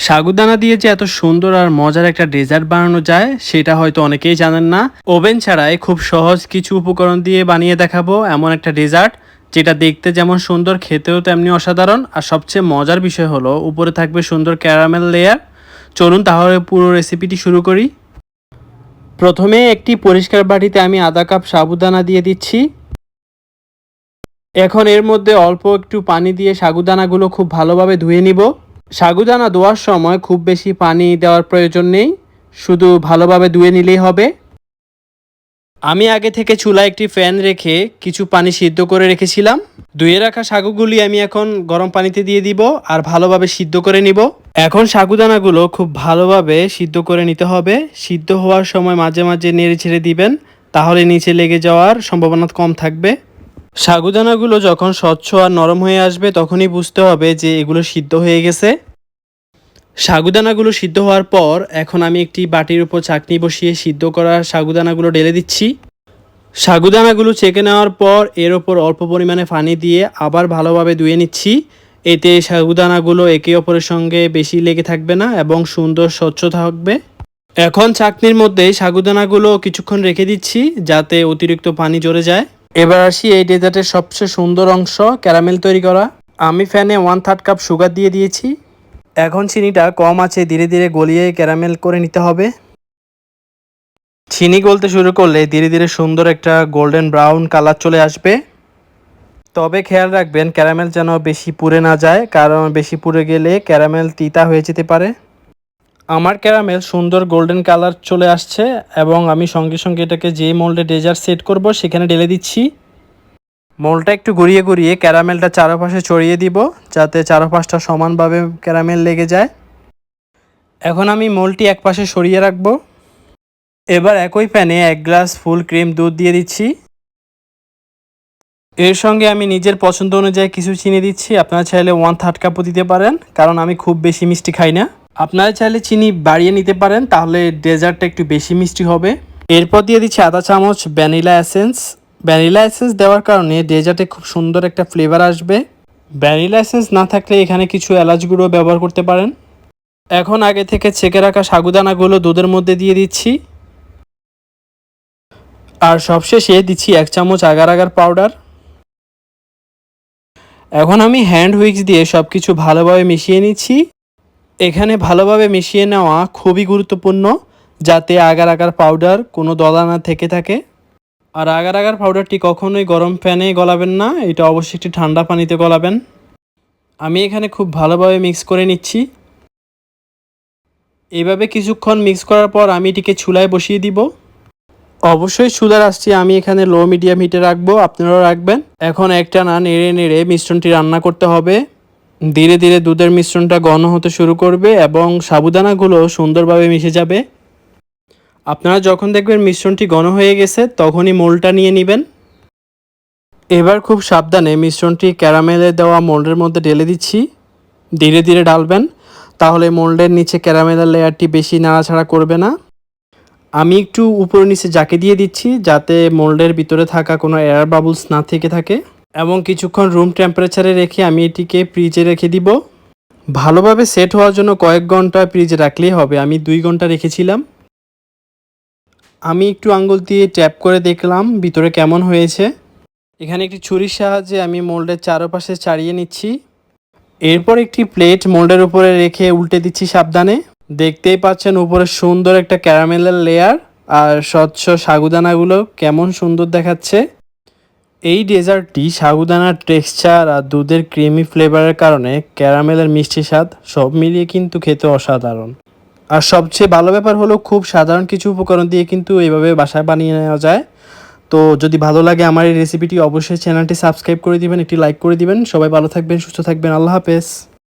সাগুদানা দিয়ে যে এত সুন্দর আর মজার একটা ডেজার্ট বানানো যায় সেটা হয়তো অনেকেই জানেন না। ওভেন ছাড়াই খুব সহজ কিছু উপকরণ দিয়ে বানিয়ে দেখাবো এমন একটা ডেজার্ট যেটা দেখতে যেমন সুন্দর, খেতেও তেমনি অসাধারণ। আর সবচেয়ে মজার বিষয় হলো উপরে থাকবে সুন্দর ক্যারামেল লেয়ার। চলুন তাহলে পুরো রেসিপিটি শুরু করি। প্রথমে একটি পরিষ্কার বাটিতে আমি আধা কাপ সাগুদানা দিয়ে দিচ্ছি। এখন এর মধ্যে অল্প একটু পানি দিয়ে সাগুদানাগুলো খুব ভালোভাবে ধুয়ে নিব। সাগুদানা ধোয়ার সময় খুব বেশি পানি দেওয়ার প্রয়োজন নেই, শুধু ভালোভাবে ধুয়ে নিলেই হবে। আমি আগে থেকে চুলায় একটি ফ্যান রেখে কিছু পানি সিদ্ধ করে রেখেছিলাম। ধুয়ে রাখা সাগুগুলি আমি এখন গরম পানিতে দিয়ে দিব আর ভালোভাবে সিদ্ধ করে নিব। এখন সাগুদানাগুলো খুব ভালোভাবে সিদ্ধ করে নিতে হবে। সিদ্ধ হওয়ার সময় মাঝে মাঝে নেড়ে ছেড়ে দিবেন, তাহলে নিচে লেগে যাওয়ার সম্ভাবনা কম থাকবে। সাগুদানাগুলো যখন স্বচ্ছ আর নরম হয়ে আসবে তখনই বুঝতে হবে যে এগুলো সিদ্ধ হয়ে গেছে। সাগুদানাগুলো সিদ্ধ হওয়ার পর এখন আমি একটি বাটির উপর চাকনি বসিয়ে সিদ্ধ করা সাগুদানাগুলো ঢেলে দিচ্ছি। সাগুদানাগুলো ছেঁকে নেওয়ার পর এর ওপর অল্প পরিমাণে পানি দিয়ে আবার ভালোভাবে ধুয়ে নিচ্ছি। এতে সাগুদানাগুলো একে অপরের সঙ্গে বেশি লেগে থাকবে না এবং সুন্দর স্বচ্ছ থাকবে। এখন চাকনির মধ্যে সাগুদানাগুলো কিছুক্ষণ রেখে দিচ্ছি যাতে অতিরিক্ত পানি ঝরে যায়। এবার আসি এই ডেজার্টের সবচেয়ে সুন্দর অংশ, ক্যারামেল তৈরি করা। আমি ফ্যানে 1/3 কাপ সুগার দিয়ে দিয়েছি। এখন চিনিটা কম আছে ধীরে ধীরে গলিয়ে ক্যারামেল করে নিতে হবে। চিনি গলতে শুরু করলে ধীরে ধীরে সুন্দর একটা গোল্ডেন ব্রাউন কালার চলে আসবে। তবে খেয়াল রাখবেন ক্যারামেল যেন বেশি পুড়ে না যায়, কারণ বেশি পুড়ে গেলে ক্যারামেল তিতা হয়ে যেতে পারে। আমার ক্যারামেল সুন্দর গোল্ডেন কালার চলে আসছে এবং আমি সঙ্গে সঙ্গে এটাকে যে মোল্ডে ডেজার্ট সেট করব সেখানে ঢেলে দিচ্ছি। মোল্ডটা একটু ঘুরিয়ে ঘুরিয়ে ক্যারামেলটা চারপাশে ছড়িয়ে দিব যাতে চারপাশটা সমানভাবে ক্যারামেল লেগে যায়। এখন আমি মোল্ডটি এক পাশে সরিয়ে রাখবো। এবার একই প্যানে 1 গ্লাস ফুল ক্রিম দুধ দিয়ে দিচ্ছি। এর সঙ্গে আমি নিজের পছন্দ অনুযায়ী কিছু চিনি দিচ্ছি। আপনারা চাইলে 1/3 কাপও দিতে পারেন, কারণ আমি খুব বেশি মিষ্টি খাই না। আপনারা চাইলে চিনি বাড়িয়ে নিতে পারেন, তাহলে ডেজার্টটা একটু বেশি মিষ্টি হবে। এরপর দিয়ে দিচ্ছি আধা চামচ ভ্যানিলা এসেন্স। ভ্যানিলা এসেন্স দেওয়ার কারণে ডেজার্টে খুব সুন্দর একটা ফ্লেভার আসবে। ভ্যানিলা এসেন্স না থাকলে এখানে কিছু এলাচ গুঁড়ো ব্যবহার করতে পারেন। এখন আগে থেকে ছেঁকে রাখা সাগুদানাগুলো দুধের মধ্যে দিয়ে দিচ্ছি। আর সবশেষে দিচ্ছি 1 চামচ আগার আগার পাউডার। এখন আমি হ্যান্ড হুইক্স দিয়ে সব কিছু ভালোভাবে মিশিয়ে নিচ্ছি। এখানে ভালোভাবে মিশিয়ে নেওয়া খুবই গুরুত্বপূর্ণ, যাতে আগার আগার পাউডার কোনো দলা না থেকে থাকে। আর আগার আগার পাউডারটি কখনোই গরম প্যানে গলাবেন না, এটা অবশ্যই একটি ঠান্ডা পানিতে গলাবেন। আমি এখানে খুব ভালোভাবে মিক্স করে নিচ্ছি। এইভাবে কিছুক্ষণ মিক্স করার পর আমি এটিকে চুলায় বসিয়ে দিব। অবশ্যই চুলার আঁচটি আমি এখানে লো মিডিয়াম হিটে রাখবো, আপনারাও রাখবেন। এখন একটানা নেড়ে নেড়ে মিশ্রণটি রান্না করতে হবে। ধীরে ধীরে দুধের মিশ্রণটা ঘন হতে শুরু করবে এবং সাবুদানাগুলো সুন্দরভাবে মিশে যাবে। আপনারা যখন দেখবেন মিশ্রণটি ঘন হয়ে গেছে তখনই মোল্ডটা নিয়ে নেবেন। এবার খুব সাবধানে মিশ্রণটি ক্যারামেলে দেওয়া মোল্ডের মধ্যে ঢেলে দিচ্ছি। ধীরে ধীরে ঢালবেন, তাহলে মোল্ডের নিচে ক্যারামেলের লেয়ারটি বেশি নাড়াচাড়া করবে না। আমি একটু উপর নিচে জাকে দিয়ে দিচ্ছি যাতে মোল্ডের ভিতরে থাকা কোনো এয়ার বাবলস না থেকে থাকে। এবং কিছুক্ষণ রুম টেম্পারেচারে রেখে আমি এটিকে ফ্রিজে রেখে দিব। ভালোভাবে সেট হওয়ার জন্য কয়েক ঘন্টা ফ্রিজে রাখলেই হবে। আমি 2 ঘন্টা রেখেছিলাম। আমি একটু আঙ্গুল দিয়ে ট্যাপ করে দেখলাম ভিতরে কেমন হয়েছে। এখানে একটি ছুরির সাহায্যে আমি মোল্ডের চারপাশে ছাড়িয়ে নিচ্ছি। এরপর একটি প্লেট মোল্ডের উপরে রেখে উল্টে দিচ্ছি সাবধানে। দেখতেই পাচ্ছেন উপরে সুন্দর একটা ক্যারামেলের লেয়ার আর স্বচ্ছ সাগুদানাগুলো কেমন সুন্দর দেখাচ্ছে। এই ডেজার্টটি সাগুদানার টেক্সচার আর দুধের ক্রিমি ফ্লেভারের কারণে ক্যারামেলের মিষ্টি স্বাদ সব মিলিয়ে কিন্তু খেতে অসাধারণ। আর সবচেয়ে ভালো ব্যাপার হলো খুব সাধারণ কিছু উপকরণ দিয়ে কিন্তু এইভাবে বাসায় বানিয়ে নেওয়া যায়। তো যদি ভালো লাগে আমার এই রেসিপিটি অবশ্যই চ্যানেলটি সাবস্ক্রাইব করে দিবেন, একটি লাইক করে দিবেন। সবাই ভালো থাকবেন, সুস্থ থাকবেন। আল্লাহ হাফেজ।